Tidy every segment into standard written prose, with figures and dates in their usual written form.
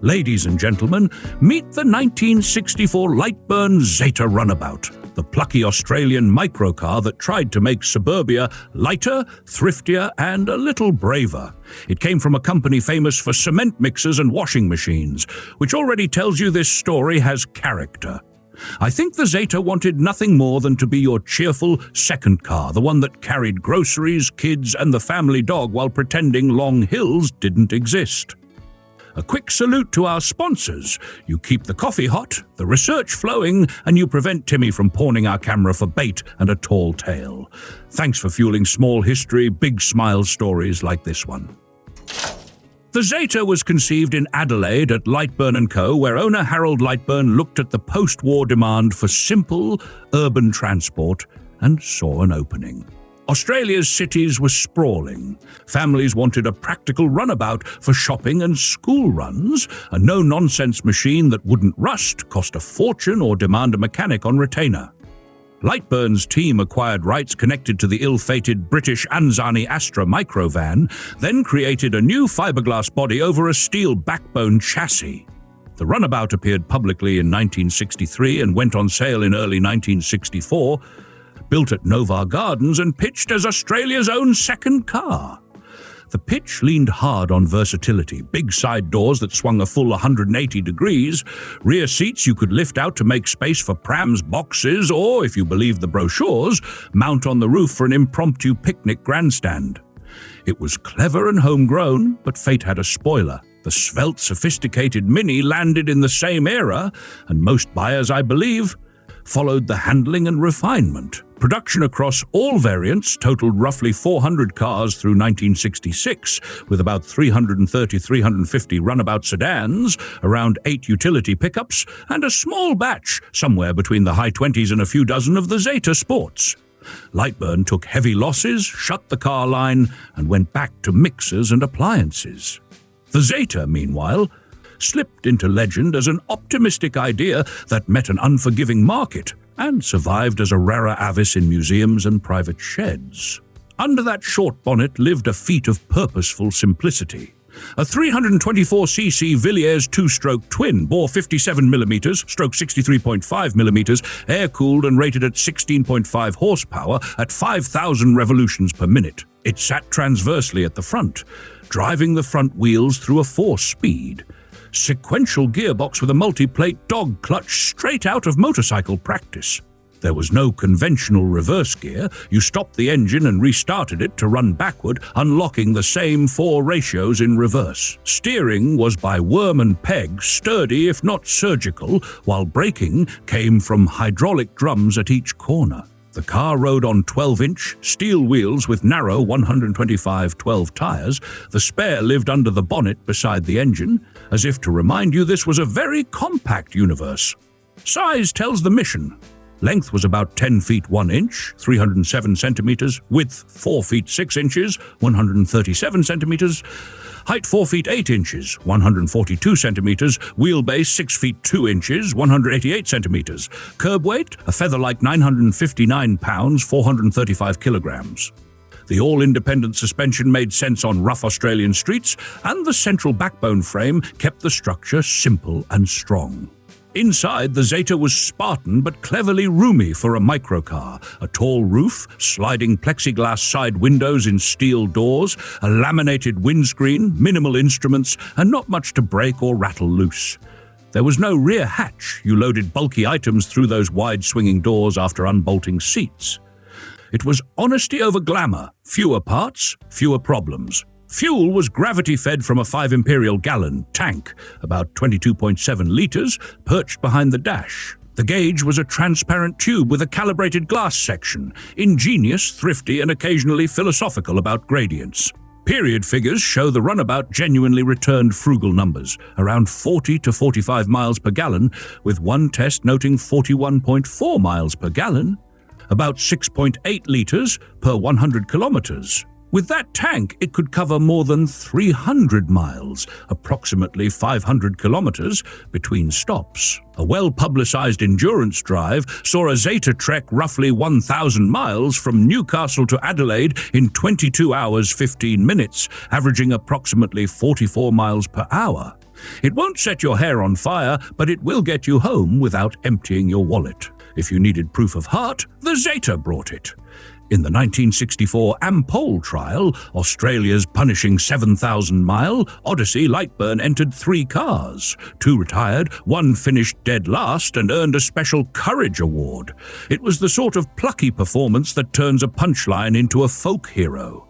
Ladies and gentlemen, meet the 1964 Lightburn Zeta Runabout, the plucky Australian microcar that tried to make suburbia lighter, thriftier, and a little braver. It came from a company famous for cement mixers and washing machines, which already tells you this story has character. I think the Zeta wanted nothing more than to be your cheerful second car, the one that carried groceries, kids, and the family dog while pretending long hills didn't exist. A quick salute to our sponsors. You keep the coffee hot, the research flowing, and you prevent Timmy from pawning our camera for bait and a tall tale. Thanks for fueling small history, big smile stories like this one. The Zeta was conceived in Adelaide at Lightburn & Co., where owner Harold Lightburn looked at the post-war demand for simple, urban transport and saw an opening. Australia's cities were sprawling. Families wanted a practical runabout for shopping and school runs, a no-nonsense machine that wouldn't rust, cost a fortune, or demand a mechanic on retainer. Lightburn's team acquired rights connected to the ill-fated British Anzani Astra microvan, then created a new fiberglass body over a steel backbone chassis. The runabout appeared publicly in 1963 and went on sale in early 1964, built at Novar Gardens and pitched as Australia's own second car. The pitch leaned hard on versatility, big side doors that swung a full 180 degrees, rear seats you could lift out to make space for prams, boxes, or, if you believe the brochures, mount on the roof for an impromptu picnic grandstand. It was clever and homegrown, but fate had a spoiler. The svelte, sophisticated Mini landed in the same era, and most buyers, I believe, followed the handling and refinement. Production across all variants totaled roughly 400 cars through 1966, with about 350 runabout sedans, around 8 utility pickups, and a small batch, somewhere between the high 20s and a few dozen of the Zeta Sports. Lightburn took heavy losses, shut the car line, and went back to mixers and appliances. The Zeta, meanwhile, slipped into legend as an optimistic idea that met an unforgiving market and survived as a rara avis in museums and private sheds. Under that short bonnet lived a feat of purposeful simplicity. A 324cc Villiers two-stroke twin bore 57mm, stroke 63.5mm, air-cooled and rated at 16.5 horsepower at 5,000 revolutions per minute. It sat transversely at the front, driving the front wheels through a 4-speed. Sequential gearbox with a multi-plate dog clutch straight out of motorcycle practice. There was no conventional reverse gear. You stopped the engine and restarted it to run backward, unlocking the same 4 ratios in reverse. Steering was by worm and peg, sturdy if not surgical, while braking came from hydraulic drums at each corner. The car rode on 12-inch steel wheels with narrow 125/12 tires. The spare lived under the bonnet beside the engine, as if to remind you this was a very compact universe. Size tells the mission. Length was about 10 feet 1 inch, 307 centimeters. Width 4 feet 6 inches, 137 centimeters. Height 4 feet 8 inches, 142 centimeters. Wheelbase 6 feet 2 inches, 188 centimeters. Curb weight, a feather-like 959 pounds, 435 kilograms. The all-independent suspension made sense on rough Australian streets, and the central backbone frame kept the structure simple and strong. Inside, the Zeta was Spartan but cleverly roomy for a microcar. A tall roof, sliding plexiglass side windows in steel doors, a laminated windscreen, minimal instruments, and not much to break or rattle loose. There was no rear hatch. You loaded bulky items through those wide swinging doors after unbolting seats. It was honesty over glamour, fewer parts, fewer problems. Fuel was gravity-fed from a 5 Imperial gallon tank, about 22.7 litres, perched behind the dash. The gauge was a transparent tube with a calibrated glass section, ingenious, thrifty, and occasionally philosophical about gradients. Period figures show the runabout genuinely returned frugal numbers, around 40 to 45 miles per gallon, with one test noting 41.4 miles per gallon, about 6.8 litres per 100 kilometres. With that tank, it could cover more than 300 miles, approximately 500 kilometers, between stops. A well-publicized endurance drive saw a Zeta trek roughly 1,000 miles from Newcastle to Adelaide in 22 hours 15 minutes, averaging approximately 44 miles per hour. It won't set your hair on fire, but it will get you home without emptying your wallet. If you needed proof of heart, the Zeta brought it. In the 1964 Ampol Trial, Australia's punishing 7,000-mile, Odyssey Lightburn entered 3 cars. 2 retired, 1 finished dead last and earned a special Courage Award. It was the sort of plucky performance that turns a punchline into a folk hero.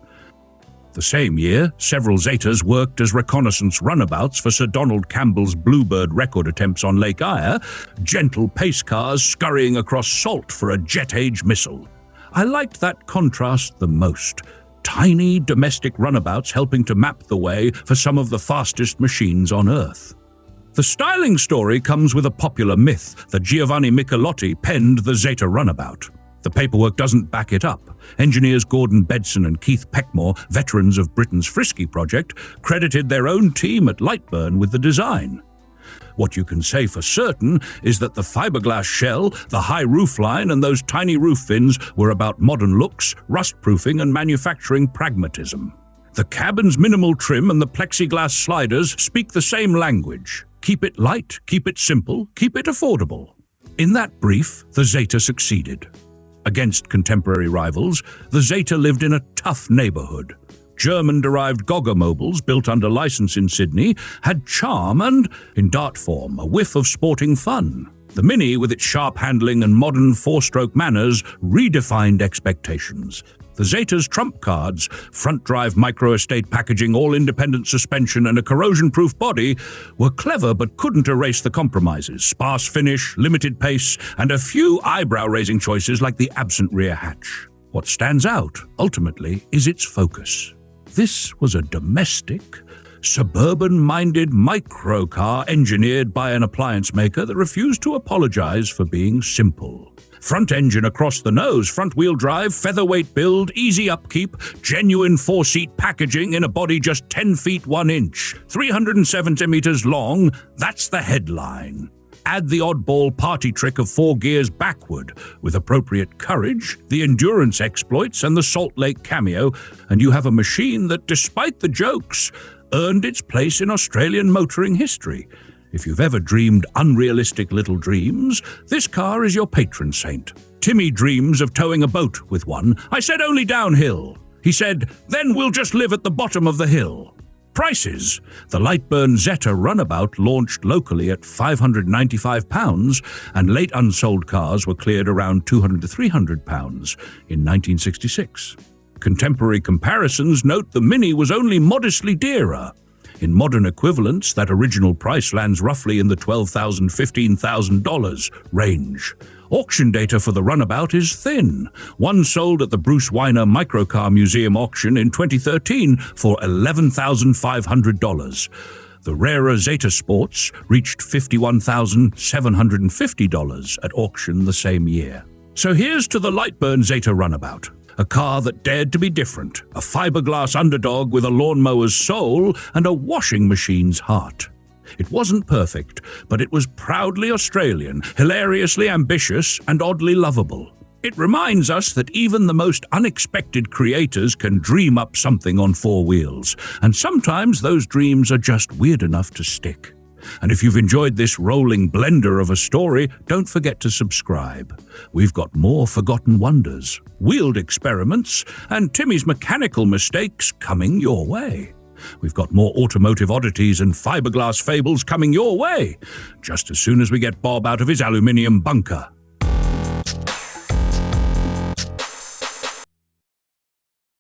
The same year, several Zetas worked as reconnaissance runabouts for Sir Donald Campbell's Bluebird record attempts on Lake Eyre, gentle pace cars scurrying across salt for a jet-age missile. I liked that contrast the most. Tiny domestic runabouts helping to map the way for some of the fastest machines on Earth. The styling story comes with a popular myth that Giovanni Michelotti penned the Zeta Runabout. The paperwork doesn't back it up. Engineers Gordon Bedson and Keith Peckmore, veterans of Britain's Frisky project, credited their own team at Lightburn with the design. What you can say for certain is that the fiberglass shell, the high roofline, and those tiny roof fins were about modern looks, rust-proofing, and manufacturing pragmatism. The cabin's minimal trim and the plexiglass sliders speak the same language. Keep it light, keep it simple, keep it affordable. In that brief, the Zeta succeeded. Against contemporary rivals, the Zeta lived in a tough neighborhood. German-derived Gogger-mobiles, built under license in Sydney, had charm and, in dart form, a whiff of sporting fun. The Mini, with its sharp handling and modern 4-stroke manners, redefined expectations. The Zeta's trump cards, front-drive micro-estate packaging, all-independent suspension, and a corrosion-proof body were clever but couldn't erase the compromises: sparse finish, limited pace, and a few eyebrow-raising choices like the absent rear hatch. What stands out, ultimately, is its focus. This was a domestic, suburban-minded microcar engineered by an appliance maker that refused to apologize for being simple. Front engine across the nose, front-wheel drive, featherweight build, easy upkeep, genuine 4-seat packaging in a body just 10 feet 1 inch, 307 centimeters long. That's the headline. Add the oddball party trick of 4 gears backward, with appropriate courage, the endurance exploits, and the Salt Lake cameo, and you have a machine that, despite the jokes, earned its place in Australian motoring history. If you've ever dreamed unrealistic little dreams, this car is your patron saint. Timmy dreams of towing a boat with one. I said only downhill. He said, then we'll just live at the bottom of the hill. Prices. The Lightburn Zeta Runabout launched locally at £595, and late unsold cars were cleared around £200 to £300 in 1966. Contemporary comparisons note the Mini was only modestly dearer. In modern equivalents, that original price lands roughly in the $12,000 to $15,000 range. Auction data for the Runabout is thin. One sold at the Bruce Weiner Microcar Museum auction in 2013 for $11,500. The rarer Zeta Sports reached $51,750 at auction the same year. So here's to the Lightburn Zeta Runabout. A car that dared to be different, a fiberglass underdog with a lawnmower's soul and a washing machine's heart. It wasn't perfect, but it was proudly Australian, hilariously ambitious, and oddly lovable. It reminds us that even the most unexpected creators can dream up something on 4 wheels, and sometimes those dreams are just weird enough to stick. And if you've enjoyed this rolling blender of a story, don't forget to subscribe. We've got more forgotten wonders, wheeled experiments, and Timmy's mechanical mistakes coming your way. We've got more automotive oddities and fiberglass fables coming your way, just as soon as we get Bob out of his aluminium bunker.